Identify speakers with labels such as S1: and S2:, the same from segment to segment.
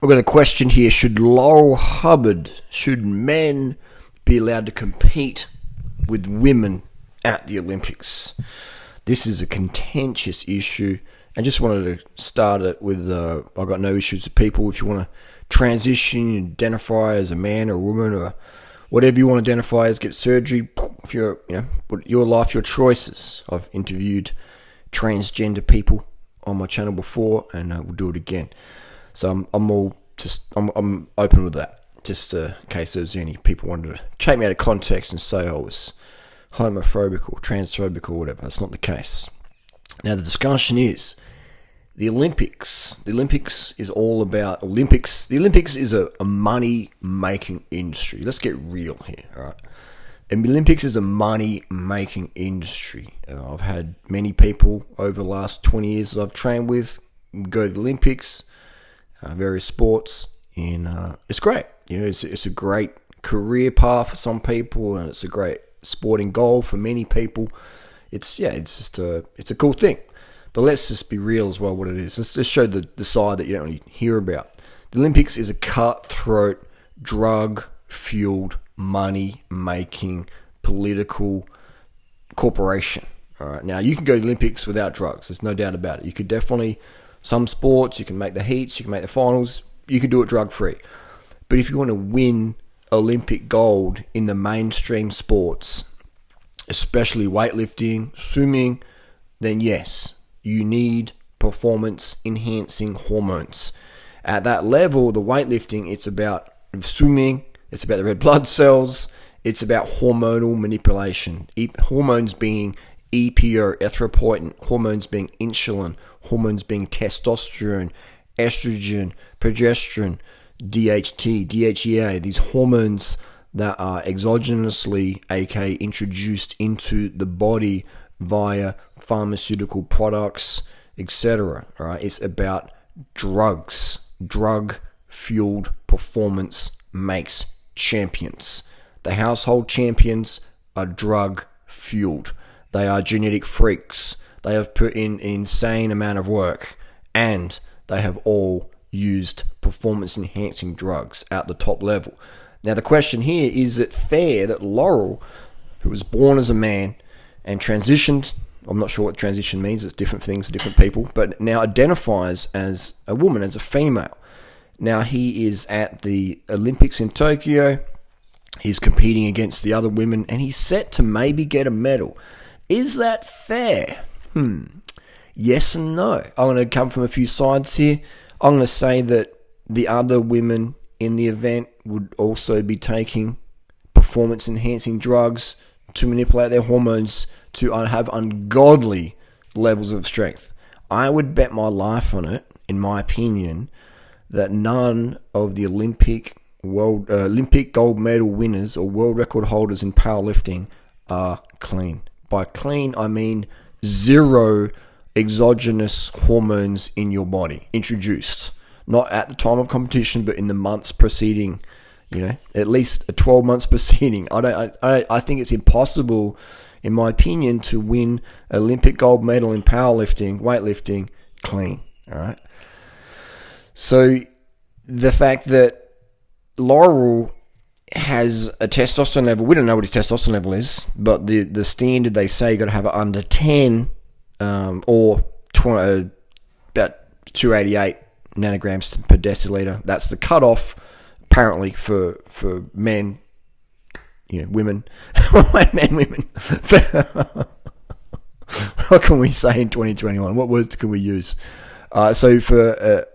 S1: We've got a question here. Should men be allowed to compete with women at the Olympics? This is a contentious issue. I just wanted to start it with, I've got no issues with people. If you want to transition, identify as a man or a woman or whatever you want to identify as, get surgery. If you're, your life, your choices. I've interviewed transgender people on my channel before, and we'll do it again. So I'm open with that, just in case there's any people wanted to take me out of context and say I was homophobic or transphobic or whatever. That's not the case. Now the discussion is the Olympics. The Olympics is all about Olympics. The Olympics is a money-making industry. Let's get real here, all right? And the Olympics is a money-making industry. I've had many people over the last 20 years that I've trained with go to the Olympics, various sports, and it's great. It's a great career path for some people, and it's a great sporting goal for many people. It's a cool thing. But let's just be real as well what it is. Let's just show the side that you don't really hear about. The Olympics is a cutthroat, drug-fueled, money-making, political corporation. All right. Now, you can go to the Olympics without drugs. There's no doubt about it. You could definitely, some sports, you can make the heats, you can make the finals, you can do it drug-free. But if you want to win Olympic gold in the mainstream sports, especially weightlifting, swimming, then yes, you need performance-enhancing hormones. At that level, the weightlifting, it's about swimming, it's about the red blood cells, it's about hormonal manipulation. Hormones being EPO, erythropoietin, hormones being insulin, hormones being testosterone, estrogen, progesterone, DHT, DHEA, these hormones that are exogenously, aka introduced into the body via pharmaceutical products, etc. Right? It's about drugs. Drug-fueled performance makes champions. The household champions are drug-fueled. They are genetic freaks. They have put in an insane amount of work, and they have all used performance-enhancing drugs at the top level. Now, the question here, is it fair that Laurel, who was born as a man and transitioned, I'm not sure what transition means, it's different things to different people, but now identifies as a woman, as a female. Now, he is at the Olympics in Tokyo. He's competing against the other women, and he's set to maybe get a medal. Is that fair? Yes and no. I'm going to come from a few sides here. I'm going to say that the other women in the event would also be taking performance-enhancing drugs to manipulate their hormones to have ungodly levels of strength. I would bet my life on it, in my opinion, that none of the Olympic gold medal winners or world record holders in powerlifting are clean. By clean, I mean zero exogenous hormones in your body introduced. Not at the time of competition, but in the months preceding, at least a 12 months preceding. I think it's impossible, in my opinion, to win Olympic gold medal in powerlifting, weightlifting, clean. All right. So the fact that Laurel has a testosterone level, we don't know what his testosterone level is, but the standard, they say you got to have it under 10 or about 288 nanograms per deciliter. That's the cutoff, apparently, for men, women. Men, women. What can we say in 2021? What words can we use? So for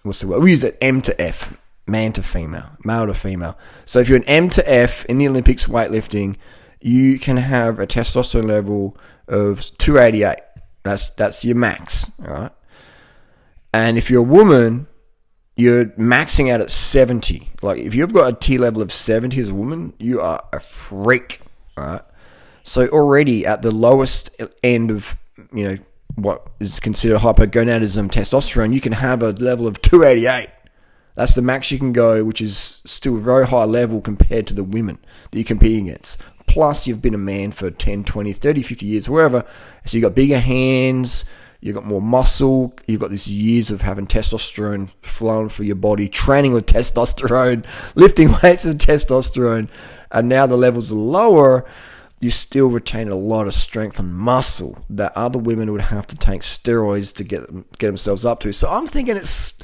S1: what's the word? We use it M to F, man to female, male to female. So if you're an M to F in the Olympics weightlifting, you can have a testosterone level of 288. That's your max, all right? And if you're a woman, you're maxing out at 70. Like, if you've got a T level of 70 as a woman, you are a freak, all right? So already at the lowest end of, what is considered hypogonadism testosterone, you can have a level of 288. That's the max you can go, which is still a very high level compared to the women that you're competing against. Plus, you've been a man for 10, 20, 30, 50 years, wherever. So you've got bigger hands, You've got more muscle. You've got this years of having testosterone flowing through your body, training with testosterone, lifting weights with testosterone, and now the levels are lower. You still retain a lot of strength and muscle that other women would have to take steroids to get themselves up to. So I'm thinking it's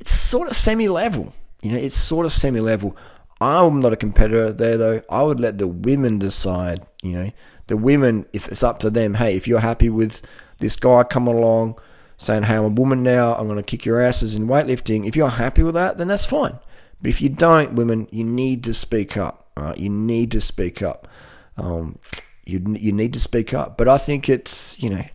S1: sort of semi-level. It's sort of semi-level. I'm not a competitor there, though. I would let the women decide. The women, if it's up to them, hey, if you're happy with this guy coming along saying, hey, I'm a woman now, I'm going to kick your asses in weightlifting. If you're happy with that, then that's fine. But if you don't, women, you need to speak up. All right? You need to speak up. You need to speak up. But I think it's, the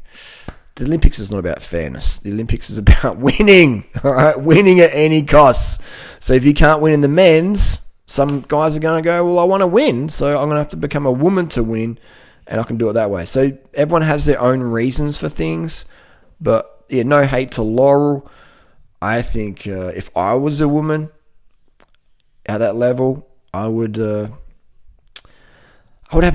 S1: Olympics is not about fairness. The Olympics is about winning. All right, winning at any cost. So if you can't win in the men's, some guys are going to go, well, I want to win, so I'm going to have to become a woman to win, and I can do it that way. So everyone has their own reasons for things, but yeah, no hate to Laurel. I think if I was a woman at that level, I would have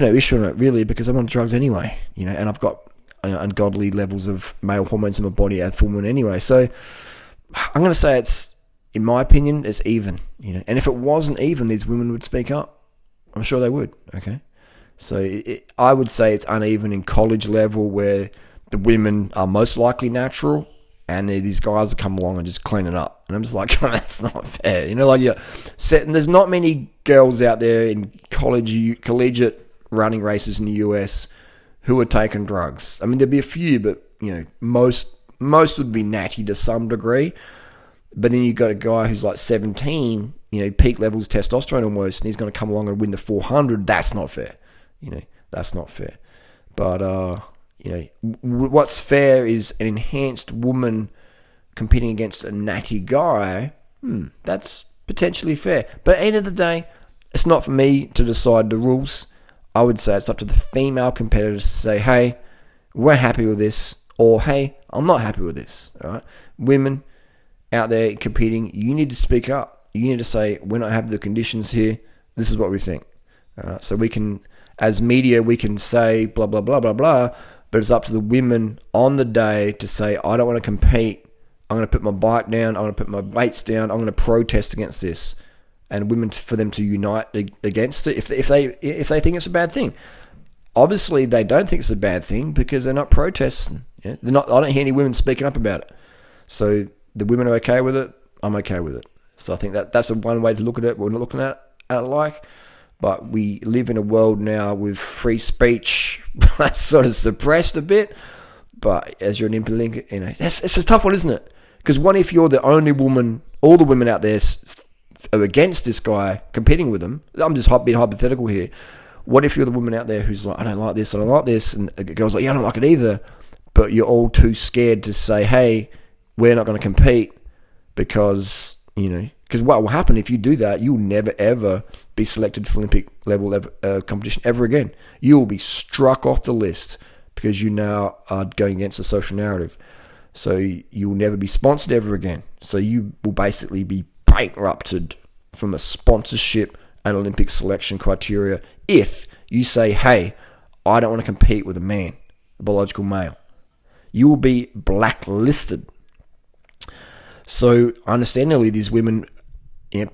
S1: no issue on it, really, because I'm on drugs anyway, and I've got ungodly levels of male hormones in my body at full moon anyway. So I'm going to say in my opinion, it's even, And if it wasn't even, these women would speak up. I'm sure they would, okay? So I would say it's uneven in college level where the women are most likely natural and these guys that come along and just clean it up. And I'm just like, that's not fair. There's not many girls out there in collegiate running races in the US who are taking drugs. I mean, there'd be a few, but, most would be natty to some degree. But then you've got a guy who's like 17, peak levels testosterone almost, and he's going to come along and win the 400. That's not fair. That's not fair. But, what's fair is an enhanced woman competing against a natty guy. That's potentially fair. But at the end of the day, it's not for me to decide the rules. I would say it's up to the female competitors to say, hey, we're happy with this, or hey, I'm not happy with this. All right, women out there competing, you need to speak up. You need to say, we're not happy with the conditions here. This is what we think. So we can, as media, we can say blah, blah, blah, blah, blah, but it's up to the women on the day to say, I don't want to compete. I'm going to put my bike down. I'm going to put my weights down. I'm going to protest against this. And women, for them to unite against it, if they think it's a bad thing. Obviously, they don't think it's a bad thing because they're not protesting. They're not. I don't hear any women speaking up about it. So the women are okay with it. I'm okay with it. So I think that's one way to look at it. We're not looking at it like, but we live in a world now with free speech that's sort of suppressed a bit. But as you're an Olympic, it's a tough one, isn't it? Because what if you're the only woman, all the women out there are against this guy competing with him? I'm just being hypothetical here. What if you're the woman out there who's like, I don't like this, and the girl's like, yeah, I don't like it either, but you're all too scared to say, hey, we're not going to compete because what will happen if you do that, you'll never, ever be selected for Olympic level competition ever again. You will be struck off the list because you now are going against the social narrative. So you will never be sponsored ever again. So you will basically be bankrupted from a sponsorship and Olympic selection criteria if you say, hey, I don't want to compete with a man, a biological male. You will be blacklisted. So understandably, these women,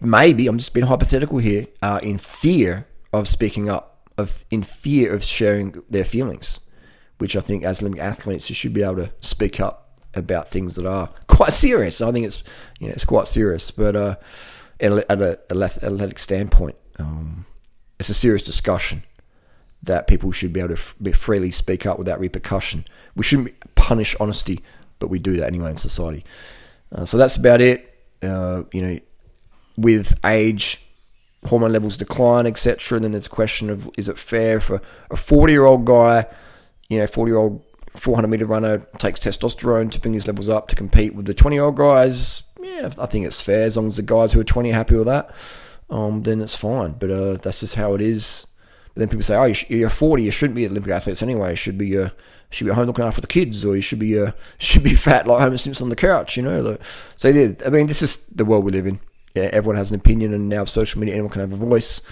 S1: maybe, I'm just being hypothetical here, are in fear of speaking up, in fear of sharing their feelings, which I think as Olympic athletes, you should be able to speak up about things that are quite serious. I think it's quite serious, but at an athletic standpoint, it's a serious discussion that people should be able to freely speak up without repercussion. We shouldn't punish honesty, but we do that anyway in society. So that's about it. With age, hormone levels decline, etc. And then there's a question of, is it fair for a 40-year-old guy, 40-year-old 400-meter runner takes testosterone to bring his levels up to compete with the 20-year-old guys? Yeah, I think it's fair. As long as the guys who are 20 are happy with that, then it's fine. But that's just how it is. But then people say, oh, you're 40, you shouldn't be Olympic athletes anyway. You should be at home looking after the kids, or you should be fat like Homer Simpson on the couch, So yeah, I mean, this is the world we live in. Yeah, everyone has an opinion, and now social media, anyone can have a voice.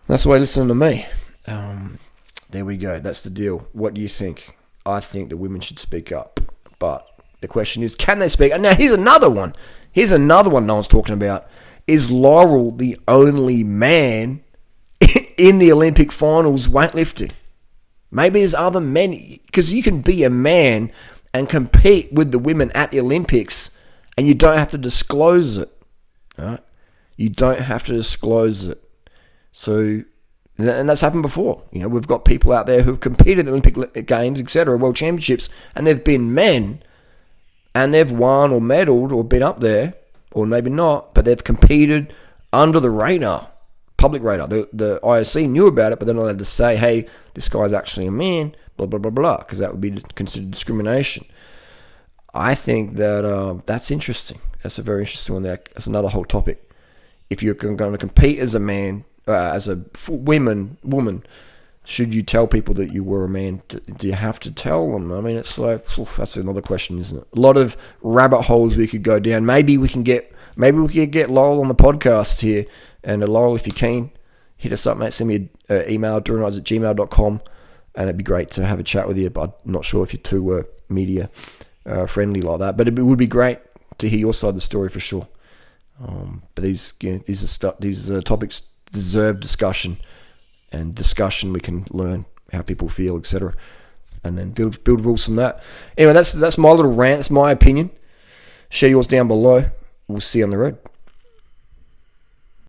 S1: That's why you listen to me. There we go. That's the deal. What do you think? I think the women should speak up. But the question is, can they speak? And now here's another one. No one's talking about. Is Laurel the only man in the Olympic finals weightlifting? Maybe there's other men, because you can be a man and compete with the women at the Olympics, and you don't have to disclose it. Right? You don't have to disclose it. So, and that's happened before. We've got people out there who've competed in the Olympic Games, etc., World Championships, and they've been men, and they've won or medaled or been up there, or maybe not, but they've competed under the radar, public radar. The IOC knew about it, but they're not allowed to say, hey, this guy's actually a man, blah, blah, blah, blah, because that would be considered discrimination. I think that that's interesting. That's a very interesting one. That's another whole topic. If you're going to compete as a man, as a woman, should you tell people that you were a man? Do you have to tell them? I mean, it's like, that's another question, isn't it? A lot of rabbit holes we could go down. Maybe we could get Laurel on the podcast here. And Laurel, if you can, hit us up, mate. Send me an email, durianrider@gmail.com, and it'd be great to have a chat with you. But I'm not sure if you're too media friendly like that. But it would be great to hear your side of the story for sure. But these topics deserve discussion, and discussion we can learn how people feel, etc., and then build rules from that. Anyway, that's my little rant. That's my opinion. Share yours down below. We'll see you on the road.